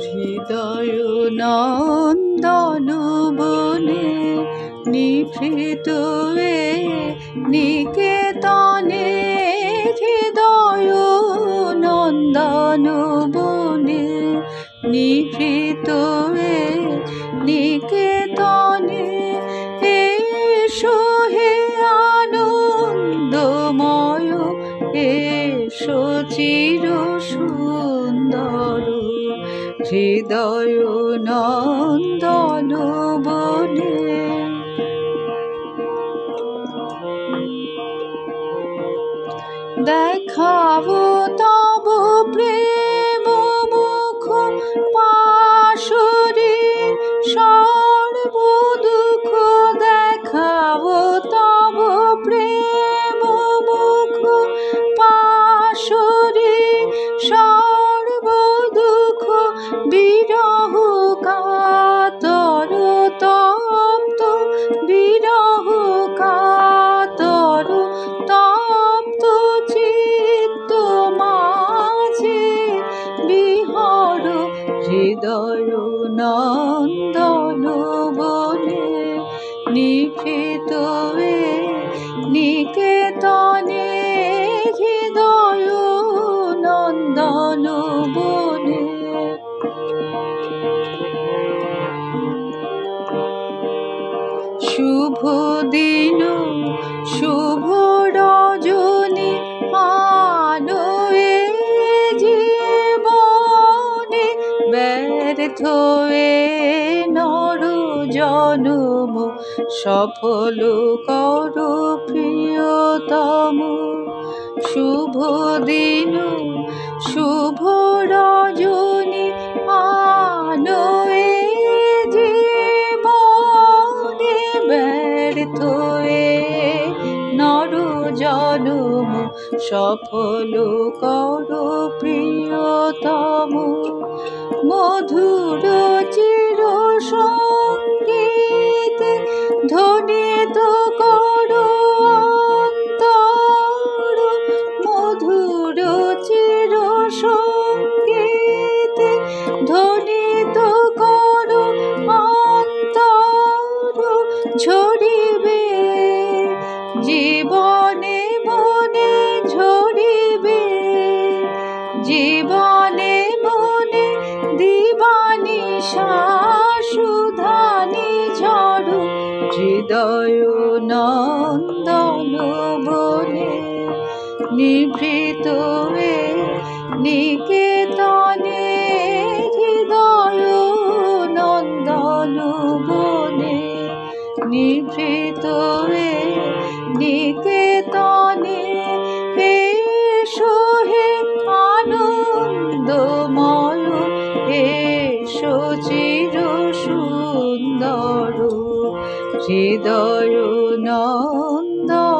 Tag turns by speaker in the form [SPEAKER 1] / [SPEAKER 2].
[SPEAKER 1] হৃদয় নন্দন বনে নিভৃত নিকেতনে, হৃদয় নন্দন বনে নিভৃত নিকেতনে, এসো হে আনন্দময়, এসো চির সুন্দর, হৃদয় নন্দন বনে। দেখাবো তব প্রেম মুখ পাশরি সর্ব দুঃখ, দেখাবো তব প্রেম মুখ পাশরি সর্ব দুঃখ, বিরহ কাতর তপ্ত, বিরহ কাতর তপ্ত চিত্ত মাঝে বিহর, হৃদয় নন্দন বনে নিভৃত নিকেতনে, হৃদয় নন্দন বনে। শুভ দিন শুভ রজনী আনো এ জীবনে, ব্যর্থ এ নর জনম সফল কর প্রিয়তম। শুভ দিন শুভ রজনী আনো এ জীবনে, ব্যর্থ এ নর জনম সফল কর প্রিয়তম। মধুর চির সঙ্গীতে ধ্বনিত কর অন্তর, মধুর চির সঙ্গীতে ধ্বনিত কর অন্তর, ঝরিবে জীবনে মনে, ঝরিবে জীবনে মনে, দিবানিশা সুধানি ঝড়, হৃদয় নন্দন বনে নিভৃত নিকেতনে, হৃদয় নন্দন বনে নিভৃত নিকেতনে, এসো হে আনন্দময়, এসো চির সুন্দর, হৃদয় নন্দন।